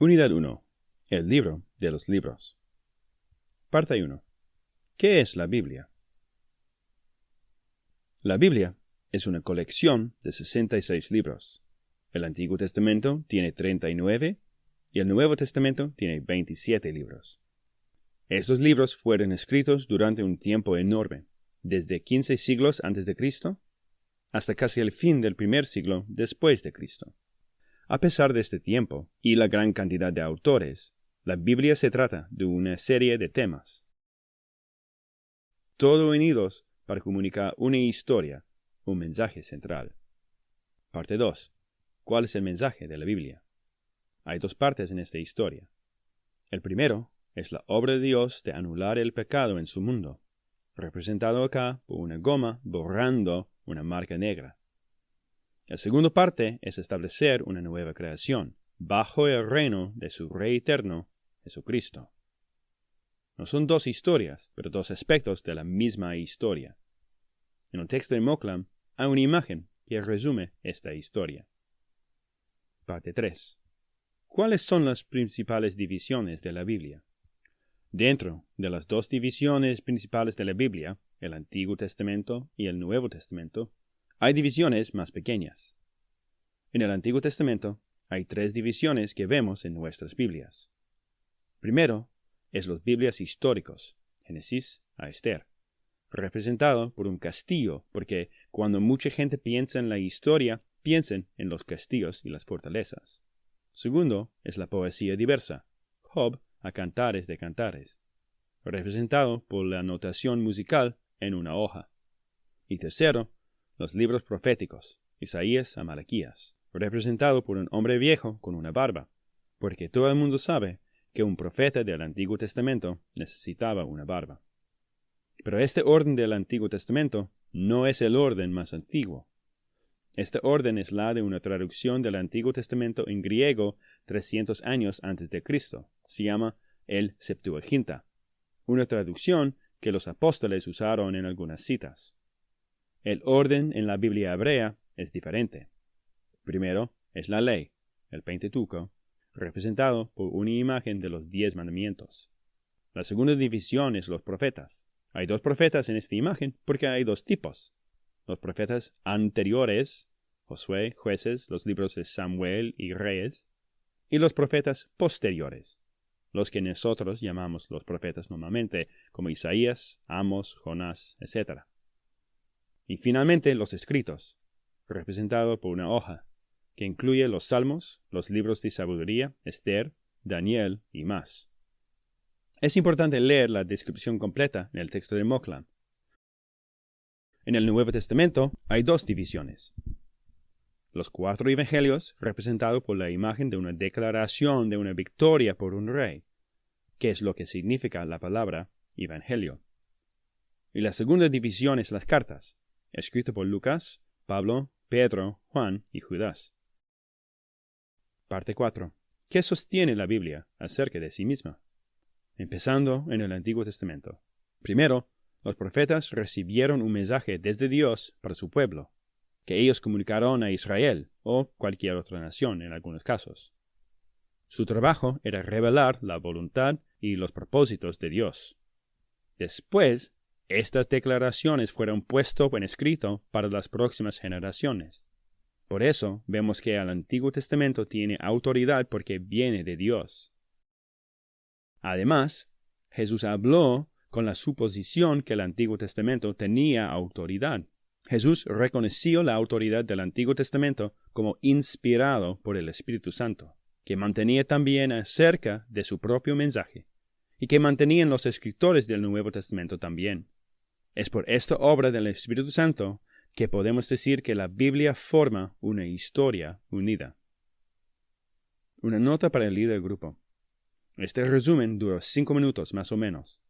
Unidad 1. El libro de los libros. Parte 1. ¿Qué es la Biblia? La Biblia es una colección de 66 libros. El Antiguo Testamento tiene 39 y el Nuevo Testamento tiene 27 libros. Estos libros fueron escritos durante un tiempo enorme, desde 15 siglos antes de Cristo hasta casi el fin del primer siglo después de Cristo. A pesar de este tiempo y la gran cantidad de autores, la Biblia se trata de una serie de temas, todos unidos para comunicar una historia, un mensaje central. Parte 2. ¿Cuál es el mensaje de la Biblia? Hay dos partes en esta historia. El primero es la obra de Dios de anular el pecado en su mundo, representado acá por una goma borrando una marca negra. La segunda parte es establecer una nueva creación, bajo el reino de su Rey eterno, Jesucristo. No son dos historias, pero dos aspectos de la misma historia. En el texto de Moklam hay una imagen que resume esta historia. Parte 3. ¿Cuáles son las principales divisiones de la Biblia? Dentro de las dos divisiones principales de la Biblia, el Antiguo Testamento y el Nuevo Testamento, hay divisiones más pequeñas. En el Antiguo Testamento hay tres divisiones que vemos en nuestras Biblias. Primero es los Biblias históricos, Génesis a Esther, representado por un castillo, porque cuando mucha gente piensa en la historia, piensen en los castillos y las fortalezas. Segundo es la poesía diversa, Job a Cantares de Cantares, representado por la notación musical en una hoja. Y tercero, los libros proféticos, Isaías a Malaquías, representado por un hombre viejo con una barba, porque todo el mundo sabe que un profeta del Antiguo Testamento necesitaba una barba. Pero este orden del Antiguo Testamento no es el orden más antiguo. Este orden es la de una traducción del Antiguo Testamento en griego 300 años antes de Cristo. Se llama el Septuaginta, una traducción que los apóstoles usaron en algunas citas. El orden en la Biblia hebrea es diferente. Primero es la ley, el Pentateuco, representado por una imagen de los 10 mandamientos. La segunda división es los profetas. Hay dos profetas en esta imagen porque hay dos tipos. Los profetas anteriores, Josué, Jueces, los libros de Samuel y Reyes, y los profetas posteriores, los que nosotros llamamos los profetas normalmente, como Isaías, Amos, Jonás, etc. Y finalmente los escritos, representado por una hoja, que incluye los salmos, los libros de sabiduría, Esther, Daniel y más. Es importante leer la descripción completa en el texto de Moklam. En el Nuevo Testamento hay dos divisiones. Los 4 evangelios, representados por la imagen de una declaración de una victoria por un rey, que es lo que significa la palabra evangelio. Y la segunda división es las cartas, escritas por Lucas, Pablo, Pedro, Juan y Judas. Parte 4. ¿Qué sostiene la Biblia acerca de sí misma? Empezando en el Antiguo Testamento. Primero, los profetas recibieron un mensaje desde Dios para su pueblo, que ellos comunicaron a Israel o cualquier otra nación en algunos casos. Su trabajo era revelar la voluntad y los propósitos de Dios. Después, estas declaraciones fueron puestas en escrito para las próximas generaciones. Por eso vemos que el Antiguo Testamento tiene autoridad porque viene de Dios. Además, Jesús habló con la suposición que el Antiguo Testamento tenía autoridad. Jesús reconoció la autoridad del Antiguo Testamento como inspirado por el Espíritu Santo, que mantenía también acerca de su propio mensaje, y que mantenían los escritores del Nuevo Testamento también. Es por esta obra del Espíritu Santo que podemos decir que la Biblia forma una historia unida. Una nota para el líder del grupo. Este resumen duró 5 minutos más o menos.